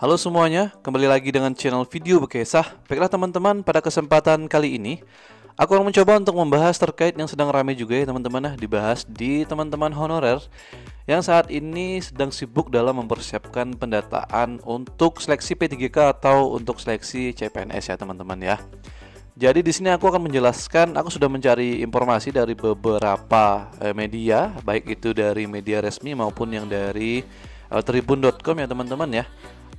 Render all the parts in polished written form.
Halo semuanya, kembali lagi dengan channel video Bekesah. Baiklah teman-teman, pada kesempatan kali ini aku akan mencoba untuk membahas terkait yang sedang ramai juga ya teman-teman, dibahas di teman-teman honorer yang saat ini sedang sibuk dalam mempersiapkan pendataan untuk seleksi P3K atau untuk seleksi CPNS ya teman-teman ya. Jadi di sini aku akan menjelaskan, aku sudah mencari informasi dari beberapa media, baik itu dari media resmi maupun yang dari tribun.com ya teman-teman ya.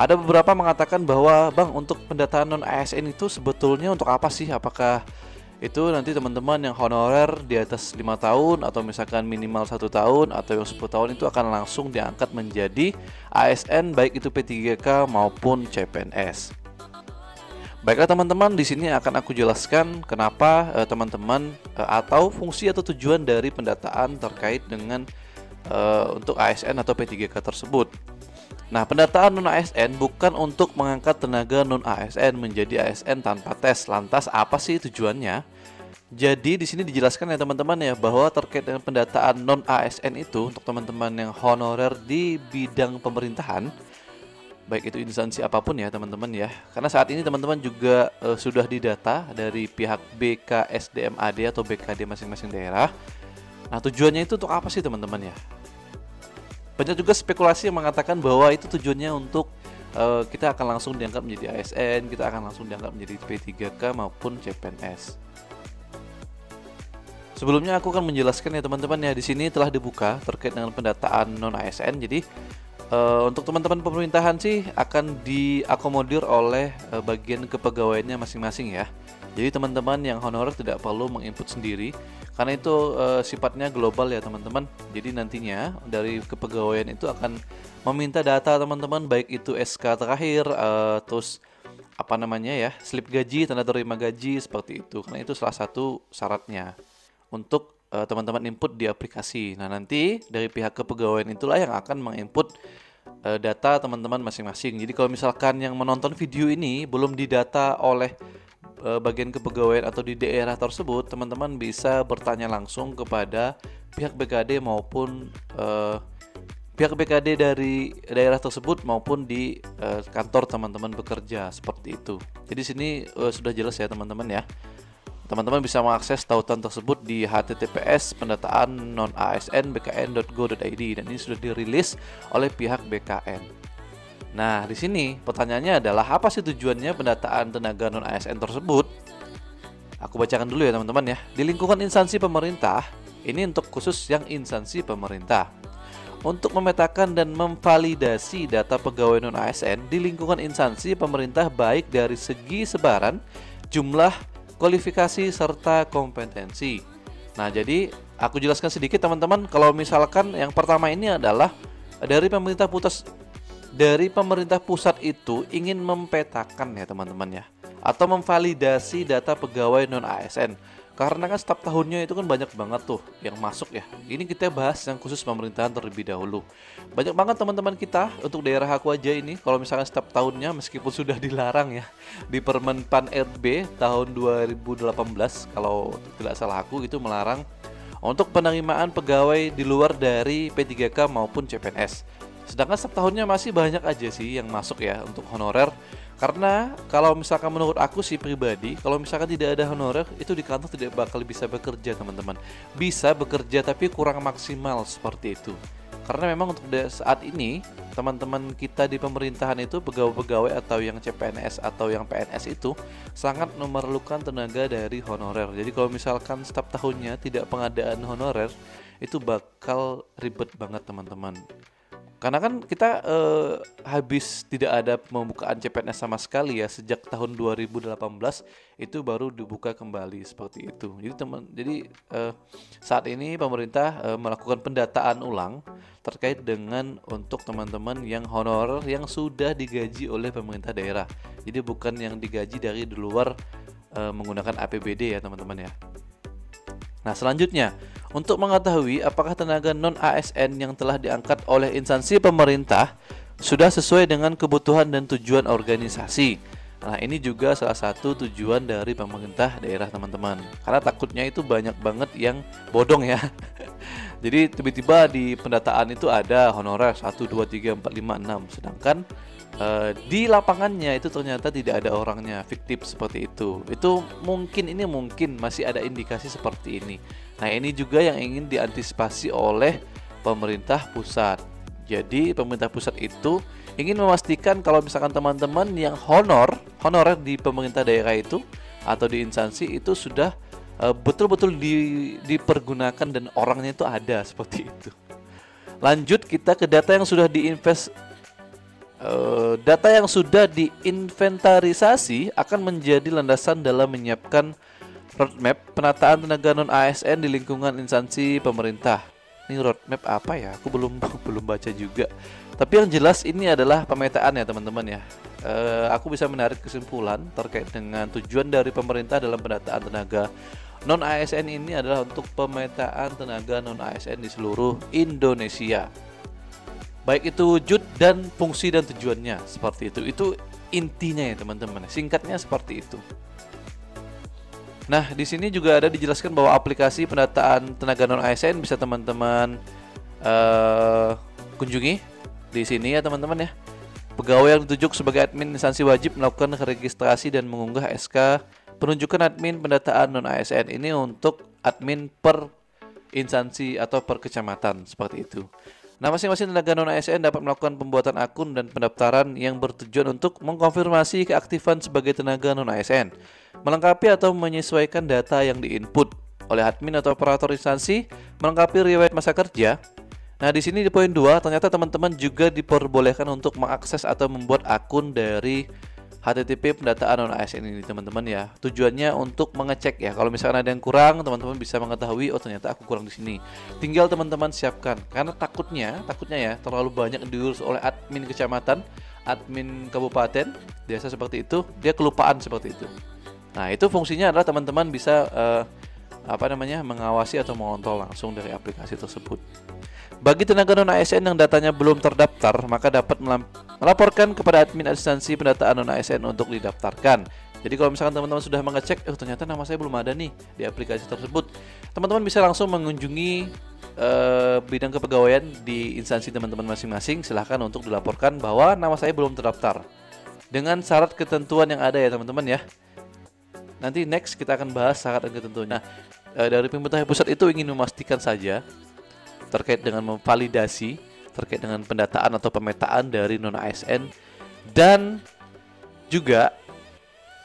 Ada beberapa mengatakan bahwa Bang, untuk pendataan non ASN itu sebetulnya untuk apa sih? Apakah itu nanti teman-teman yang honorer di atas 5 tahun atau misalkan minimal 1 tahun atau yang 10 tahun itu akan langsung diangkat menjadi ASN baik itu P3K maupun CPNS. Baiklah teman-teman, di sini akan aku jelaskan kenapa teman-teman atau fungsi atau tujuan dari pendataan terkait dengan untuk ASN atau P3K tersebut. Nah, pendataan non ASN bukan untuk mengangkat tenaga non ASN menjadi ASN tanpa tes. Lantas apa sih tujuannya? Jadi di sini dijelaskan ya teman-teman ya, bahwa terkait dengan pendataan non ASN itu untuk teman-teman yang honorer di bidang pemerintahan, baik itu instansi apapun ya teman-teman ya. Karena saat ini teman-teman juga sudah didata dari pihak BKSDMAD atau BKD masing-masing daerah. Nah, tujuannya itu untuk apa sih teman-teman ya? Banyak juga spekulasi yang mengatakan bahwa itu tujuannya untuk kita akan langsung diangkat menjadi ASN, kita akan langsung diangkat menjadi P3K maupun CPNS. Sebelumnya aku akan menjelaskan ya teman-teman ya, di sini telah dibuka terkait dengan pendataan non ASN. Jadi untuk teman-teman pemerintahan sih akan diakomodir oleh bagian kepegawaiannya masing-masing ya. Jadi teman-teman yang honorer tidak perlu menginput sendiri karena itu sifatnya global ya teman-teman. Jadi nantinya dari kepegawaian itu akan meminta data teman-teman, baik itu SK terakhir, terus apa namanya ya, slip gaji, tanda terima gaji seperti itu. Karena itu salah satu syaratnya untuk teman-teman input di aplikasi. Nah, nanti dari pihak kepegawaian itulah yang akan menginput data teman-teman masing-masing. Jadi kalau misalkan yang menonton video ini belum didata oleh bagian kepegawaian atau di daerah tersebut, teman-teman bisa bertanya langsung kepada pihak BKD maupun pihak BKD dari daerah tersebut maupun di kantor teman-teman bekerja seperti itu. Jadi sini sudah jelas ya teman-teman ya. Teman-teman bisa mengakses tautan tersebut di https pendataan non asn bkn.go.id dan ini sudah dirilis oleh pihak BKN. Nah, di sini pertanyaannya adalah apa sih tujuannya pendataan tenaga non ASN tersebut? Aku bacakan dulu ya teman-teman ya. Di lingkungan instansi pemerintah, ini untuk khusus yang instansi pemerintah. Untuk memetakan dan memvalidasi data pegawai non ASN di lingkungan instansi pemerintah baik dari segi sebaran, jumlah, kualifikasi serta kompetensi. Nah, jadi aku jelaskan sedikit teman-teman. Kalau misalkan yang pertama ini adalah dari pemerintah pusat itu ingin mempetakan ya teman-teman ya, atau memvalidasi data pegawai non ASN. Karena kan setiap tahunnya itu kan banyak banget tuh yang masuk ya. Ini kita bahas yang khusus pemerintahan terlebih dahulu. Banyak banget teman-teman kita untuk daerah aku aja ini. Kalau misalkan setiap tahunnya meskipun sudah dilarang ya di Permen Pan RB tahun 2018 kalau tidak salah aku itu melarang untuk penerimaan pegawai di luar dari P3K maupun CPNS. Sedangkan setiap tahunnya masih banyak aja sih yang masuk ya untuk honorer. Karena kalau misalkan menurut aku sih pribadi, kalau misalkan tidak ada honorer, itu di kantor tidak bakal bisa bekerja teman-teman. Bisa bekerja tapi kurang maksimal seperti itu. Karena memang untuk saat ini, teman-teman kita di pemerintahan itu, pegawai-pegawai atau yang CPNS atau yang PNS itu sangat memerlukan tenaga dari honorer. Jadi kalau misalkan setiap tahunnya tidak pengadaan honorer, itu bakal ribet banget teman-teman. Karena kan kita habis tidak ada pembukaan CPNS sama sekali ya sejak tahun 2018 itu baru dibuka kembali seperti itu. Jadi saat ini pemerintah melakukan pendataan ulang terkait dengan untuk teman-teman yang honorer yang sudah digaji oleh pemerintah daerah. Jadi bukan yang digaji dari di luar menggunakan APBD ya teman-teman ya. Nah, selanjutnya, untuk mengetahui apakah tenaga non-ASN yang telah diangkat oleh instansi pemerintah sudah sesuai dengan kebutuhan dan tujuan organisasi. Nah, ini juga salah satu tujuan dari pemerintah daerah teman-teman. Karena takutnya itu banyak banget yang bodong ya. Jadi tiba-tiba di pendataan itu ada honorer 1, 2, 3, 4, 5, 6. Sedangkan di lapangannya itu ternyata tidak ada orangnya, fiktif seperti itu. Itu mungkin masih ada indikasi seperti ini. Nah, ini juga yang ingin diantisipasi oleh pemerintah pusat. Jadi pemerintah pusat itu ingin memastikan kalau misalkan teman-teman yang honorer di pemerintah daerah itu atau di instansi itu sudah betul-betul dipergunakan dan orangnya itu ada seperti itu. Lanjut kita ke data yang sudah diinventarisasi akan menjadi landasan dalam menyiapkan roadmap penataan tenaga non ASN di lingkungan instansi pemerintah. Ini roadmap apa ya? Aku belum baca juga. Tapi yang jelas ini adalah pemetaan ya teman-teman ya. Aku bisa menarik kesimpulan terkait dengan tujuan dari pemerintah dalam penataan tenaga non ASN ini adalah untuk pemetaan tenaga non ASN di seluruh Indonesia. Baik itu wujud dan fungsi dan tujuannya seperti itu. Itu intinya ya teman-teman. Singkatnya seperti itu. Nah, di sini juga ada dijelaskan bahwa aplikasi pendataan tenaga non ASN bisa teman-teman kunjungi di sini ya teman-teman ya. Pegawai yang ditunjuk sebagai admin instansi wajib melakukan registrasi dan mengunggah SK penunjukan admin pendataan non ASN ini untuk admin per instansi atau per kecamatan seperti itu. Nah, masing-masing tenaga non ASN dapat melakukan pembuatan akun dan pendaftaran yang bertujuan untuk mengkonfirmasi keaktifan sebagai tenaga non ASN, melengkapi atau menyesuaikan data yang diinput oleh admin atau operator instansi, melengkapi riwayat masa kerja. Nah, di sini di poin 2 ternyata teman-teman juga diperbolehkan untuk mengakses atau membuat akun dari HTTP pendataan non ASN ini teman-teman ya. Tujuannya untuk mengecek ya. Kalau misalkan ada yang kurang, teman-teman bisa mengetahui oh ternyata aku kurang di sini. Tinggal teman-teman siapkan. Karena takutnya ya terlalu banyak diurus oleh admin kecamatan, admin kabupaten, biasa seperti itu, dia kelupaan seperti itu. Nah, itu fungsinya adalah teman-teman bisa mengawasi atau mengontrol langsung dari aplikasi tersebut. Bagi tenaga non ASN yang datanya belum terdaftar, maka dapat melaporkan kepada admin instansi pendataan non ASN untuk didaftarkan. Jadi kalau misalkan teman-teman sudah mengecek, ternyata nama saya belum ada nih di aplikasi tersebut, teman-teman bisa langsung mengunjungi bidang kepegawaian di instansi teman-teman masing-masing. Silahkan untuk dilaporkan bahwa nama saya belum terdaftar dengan syarat ketentuan yang ada ya teman-teman ya. Nanti next kita akan bahas syarat dan ketentuannya. Dari pemerintah pusat itu ingin memastikan saja terkait dengan memvalidasi terkait dengan pendataan atau pemetaan dari non ASN, dan juga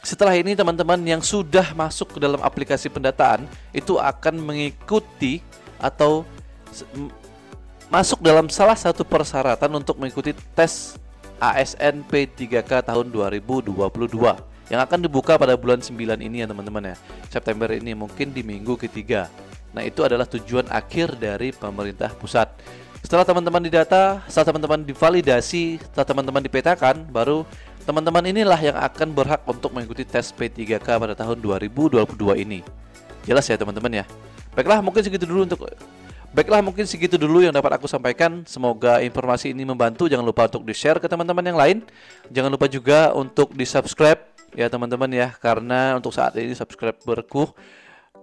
setelah ini teman-teman yang sudah masuk ke dalam aplikasi pendataan itu akan mengikuti atau masuk dalam salah satu persyaratan untuk mengikuti tes ASN P3K tahun 2022 yang akan dibuka pada bulan 9 ini ya teman-teman ya, September ini, mungkin di minggu ketiga. Nah, itu adalah tujuan akhir dari pemerintah pusat. Setelah teman-teman didata, setelah teman-teman divalidasi, setelah teman-teman dipetakan, baru teman-teman inilah yang akan berhak untuk mengikuti tes P3K pada tahun 2022 ini. Jelas ya teman-teman ya. Baiklah, mungkin segitu dulu yang dapat aku sampaikan. Semoga informasi ini membantu. Jangan lupa untuk di-share ke teman-teman yang lain. Jangan lupa juga untuk di-subscribe ya teman-teman ya, karena untuk saat ini subscriberku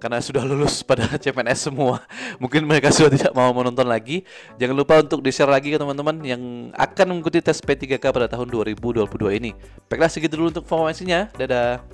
karena sudah lulus pada CPNS semua, mungkin mereka sudah tidak mau menonton lagi. Jangan lupa untuk di-share lagi ke teman-teman yang akan mengikuti tes P3K pada tahun 2022 ini. Baiklah, segitu dulu untuk informasinya. Dadah.